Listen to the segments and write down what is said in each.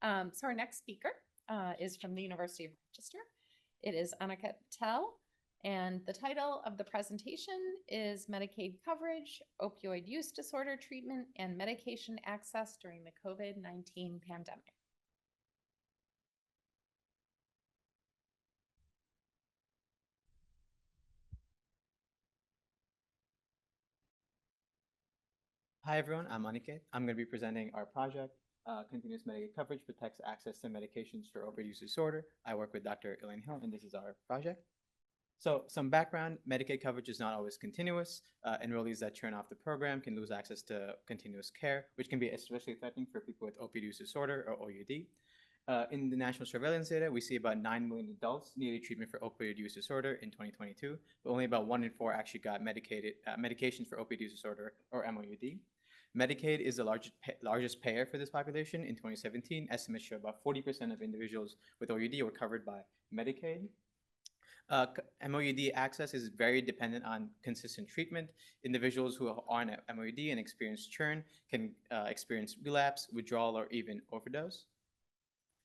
So our next speaker is from the University of Rochester. It is Aniket Patil, and the title of the presentation is Medicaid Coverage, Opioid Use Disorder Treatment, and Medication Access During the COVID-19 Pandemic. Hi everyone, I'm Aniket. I'm going to be presenting our project, Continuous Medicaid Coverage Protects Access to Medications for Opioid Use Disorder. I work with Dr. Elaine Hill, and this is our project. So some background, Medicaid coverage is not always continuous. Enrollees that turn off the program can lose access to continuous care, which can be especially threatening for people with opioid use disorder or OUD. In the national surveillance data, we see about 9 million adults needed treatment for opioid use disorder in 2022, but only about 1 in 4 actually got medications for opioid use disorder or MOUD. Medicaid is the largest payer for this population. In 2017, estimates show about 40% of individuals with OUD were covered by Medicaid. MOUD access is very dependent on consistent treatment. Individuals who are on MOUD and experience churn can experience relapse, withdrawal, or even overdose.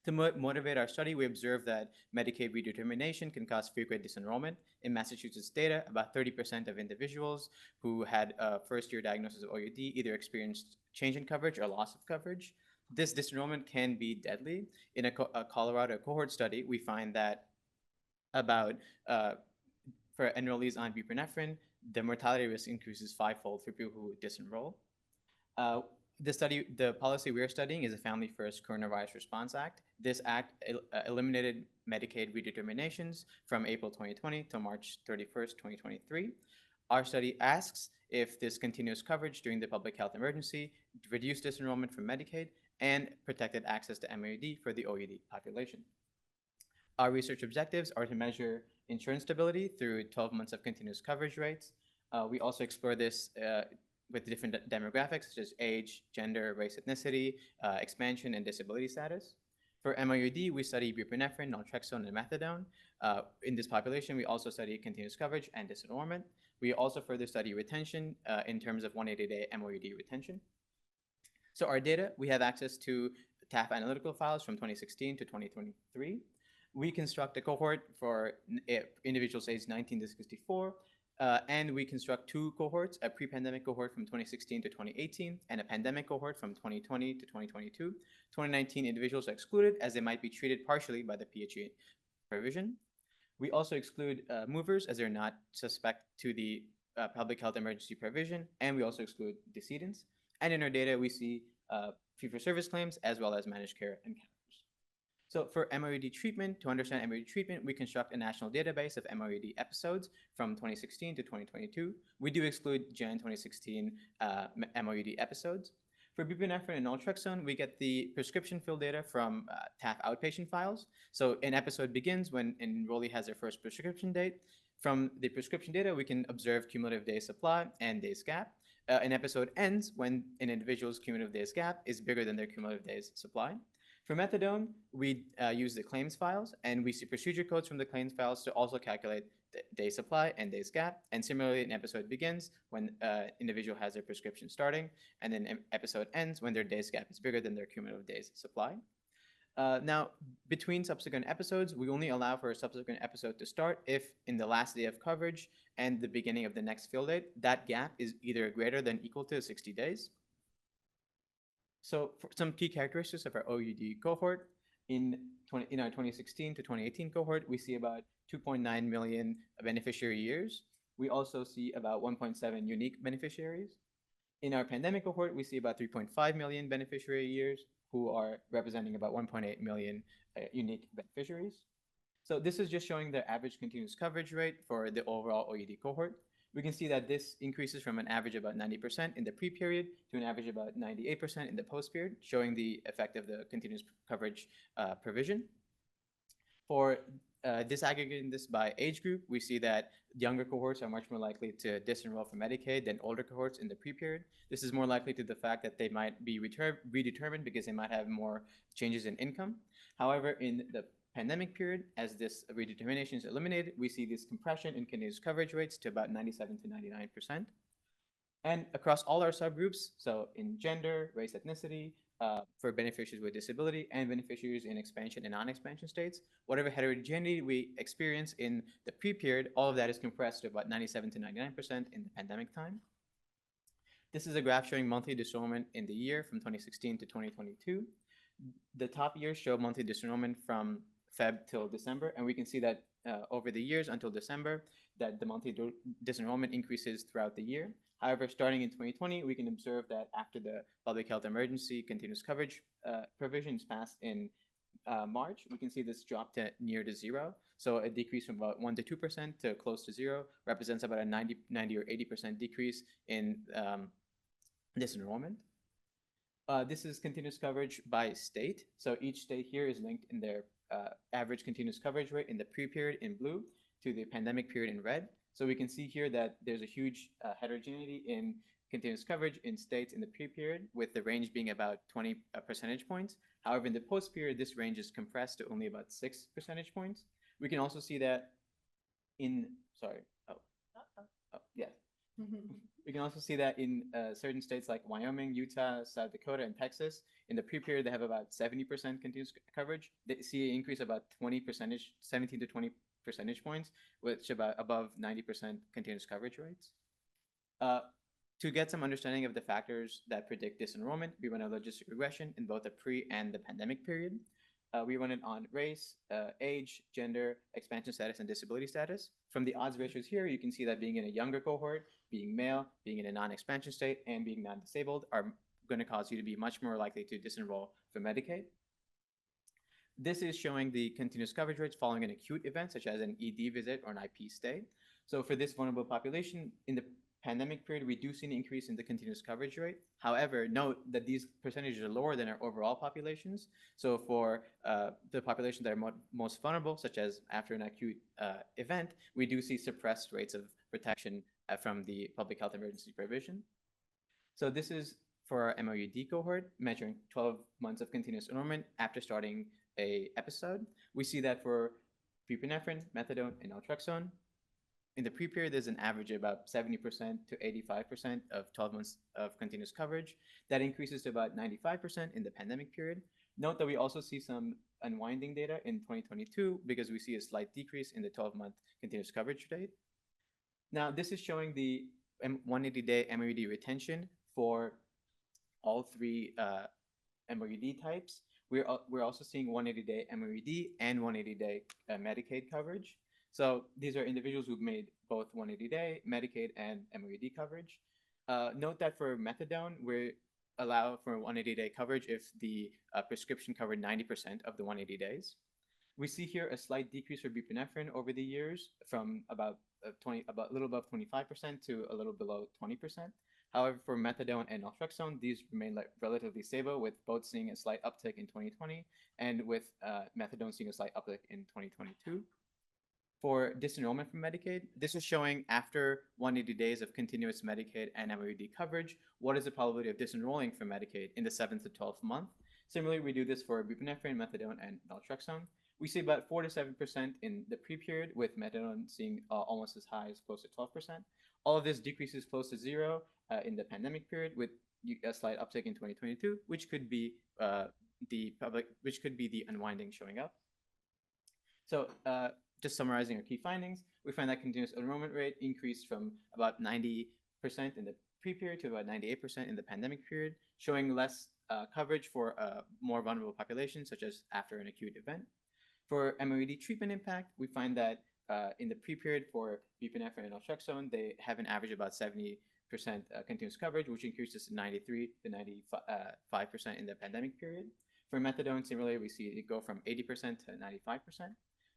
To motivate our study, we observed that Medicaid redetermination can cause frequent disenrollment. In Massachusetts data, about 30% of individuals who had a first-year diagnosis of OUD either experienced change in coverage or loss of coverage. This disenrollment can be deadly. In a Colorado cohort study, we find that about for enrollees on buprenorphine, the mortality risk increases fivefold for people who disenroll. The policy we're studying is a Family First Coronavirus Response Act. This act eliminated Medicaid redeterminations from April 2020 to March 31st, 2023. Our study asks if this continuous coverage during the public health emergency reduced disenrollment from Medicaid and protected access to MAUD for the OUD population. Our research objectives are to measure insurance stability through 12 months of continuous coverage rates. We also explore this with different demographics such as age, gender, race, ethnicity, expansion, and disability status. For MOUD, we study buprenorphine, naltrexone, and methadone. In this population, we also study continuous coverage and disenrollment. We also further study retention in terms of 180-day MOUD retention. So our data, we have access to TAF analytical files from 2016 to 2023. We construct a cohort for individuals aged 19 to 64, and we construct two cohorts, a pre-pandemic cohort from 2016 to 2018, and a pandemic cohort from 2020 to 2022. 2019 individuals are excluded as they might be treated partially by the PHE provision. We also exclude movers as they're not suspect to the public health emergency provision, and we also exclude decedents. And in our data, we see fee-for-service claims as well as managed care encounters. So for MOUD treatment, to understand MOUD treatment, we construct a national database of MOUD episodes from 2016 to 2022. We do exclude Jan 2016 MOUD episodes. For buprenorphine and naltrexone, we get the prescription fill data from TAF outpatient files. So an episode begins when an enrollee has their first prescription date. From the prescription data, we can observe cumulative days supply and days gap. An episode ends when an individual's cumulative days gap is bigger than their cumulative days supply. For methadone, we use the claims files, and we see procedure codes from the claims files to also calculate the day supply and days gap. And similarly, an episode begins when individual has their prescription starting, and then an episode ends when their days gap is bigger than their cumulative days supply. Now, between subsequent episodes, we only allow for a subsequent episode to start if in the last day of coverage and the beginning of the next fill date, that gap is either greater than or equal to 60 days. So for some key characteristics of our OUD cohort, in our 2016 to 2018 cohort, we see about 2.9 million beneficiary years. We also see about 1.7 unique beneficiaries. In our pandemic cohort, we see about 3.5 million beneficiary years who are representing about 1.8 million unique beneficiaries. So this is just showing the average continuous coverage rate for the overall OUD cohort. We can see that this increases from an average of about 90% in the pre-period to an average of about 98% in the post-period, showing the effect of the continuous coverage provision. For disaggregating this by age group, we see that younger cohorts are much more likely to disenroll from Medicaid than older cohorts in the pre-period. This is more likely to the fact that they might be redetermined because they might have more changes in income. However, in the pandemic period, as this redetermination is eliminated, we see this compression in continuous coverage rates to about 97 to 99%. And across all our subgroups, so in gender, race, ethnicity, for beneficiaries with disability and beneficiaries in expansion and non-expansion states. Whatever heterogeneity we experience in the pre-period, all of that is compressed to about 97 to 99% in the pandemic time. This is a graph showing monthly disenrollment in the year from 2016 to 2022. The top years show monthly disenrollment from Feb till December, and we can see that over the years until December, that the monthly disenrollment increases throughout the year. However, starting in 2020, we can observe that after the public health emergency continuous coverage provisions passed in March, we can see this drop to near to zero. So a decrease from about 1 to 2% to close to zero represents about a 90 or 80% decrease in disenrollment. This is continuous coverage by state. So each state here is linked in their average continuous coverage rate in the pre-period in blue to the pandemic period in red. So we can see here that there's a huge heterogeneity in continuous coverage in states in the pre-period, with the range being about 20 percentage points. However, in the post-period, this range is compressed to only about 6 percentage points. We can also see that in, we can also see that in certain states like Wyoming, Utah, South Dakota, and Texas, in the pre-period, they have about 70% continuous coverage. They see an increase about 17 to 20 percentage points, which about above 90% continuous coverage rates. To get some understanding of the factors that predict disenrollment, we run a logistic regression in both the pre and the pandemic period. We run it on race, age, gender, expansion status, and disability status. From the odds ratios here, you can see that being in a younger cohort, being male, being in a non-expansion state, and being non-disabled are going to cause you to be much more likely to disenroll from Medicaid. This is showing the continuous coverage rates following an acute event, such as an ED visit or an IP stay. So for this vulnerable population, in the pandemic period, we do see an increase in the continuous coverage rate. However, note that these percentages are lower than our overall populations. So for the populations that are most vulnerable, such as after an acute event, we do see suppressed rates of protection from the public health emergency provision. So this is for our MOUD cohort, measuring 12 months of continuous enrollment after starting a episode. We see that for buprenorphine, methadone, and naltrexone, in the pre-period, there's an average of about 70% to 85% of 12 months of continuous coverage. That increases to about 95% in the pandemic period. Note that we also see some unwinding data in 2022 because we see a slight decrease in the 12-month continuous coverage rate. Now, this is showing the 180-day MOUD retention for all three MOUD types. We're also seeing 180-day MOUD and 180-day Medicaid coverage. So these are individuals who've made both 180-day Medicaid and MOUD coverage. Note that for methadone, we allow for 180-day coverage if the prescription covered 90% of the 180 days. We see here a slight decrease for buprenorphine over the years from about a little above 25% to a little below 20%. However, for methadone and naltrexone, these remain relatively stable, with both seeing a slight uptick in 2020 and with methadone seeing a slight uptick in 2022. For disenrollment from Medicaid, this is showing after 180 days of continuous Medicaid and MOUD coverage, what is the probability of disenrolling from Medicaid in the 7th to 12th month. Similarly, we do this for buprenorphine, methadone, and naltrexone. We see about 4 to 7% in the pre-period, with methadone seeing almost as high as close to 12%. All of this decreases close to zero in the pandemic period, with a slight uptick in 2022, which could be the unwinding showing up. So just summarizing our key findings, we find that continuous enrollment rate increased from about 90% in the pre-period to about 98% in the pandemic period, showing less coverage for more vulnerable populations, such as after an acute event. For MOUD treatment impact, we find that in the pre-period for buprenorphine and naltrexone, they have an average of about 70% continuous coverage, which increases to 93 to 95% in the pandemic period. For methadone, similarly, we see it go from 80% to 95%.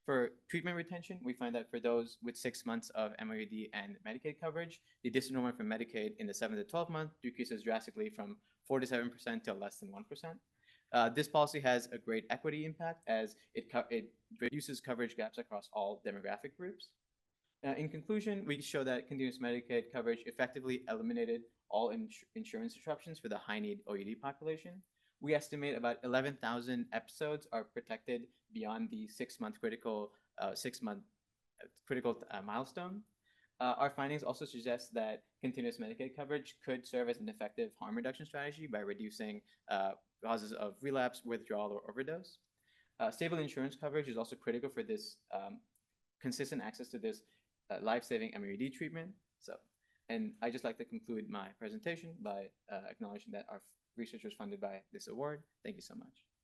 For treatment retention, we find that for those with 6 months of MOUD and Medicaid coverage, the disenrollment from Medicaid in the 7 to 12 month decreases drastically from 4 to 7% to less than 1%. This policy has a great equity impact as it reduces coverage gaps across all demographic groups. In conclusion, we show that continuous Medicaid coverage effectively eliminated all insurance disruptions for the high-need OUD population. We estimate about 11,000 episodes are protected beyond the 6-month critical milestone. Our findings also suggest that continuous Medicaid coverage could serve as an effective harm reduction strategy by reducing causes of relapse, withdrawal, or overdose. Stable insurance coverage is also critical for this consistent access to this life-saving MUED treatment. So, and I just like to conclude my presentation by acknowledging that our research was funded by this award. Thank you so much.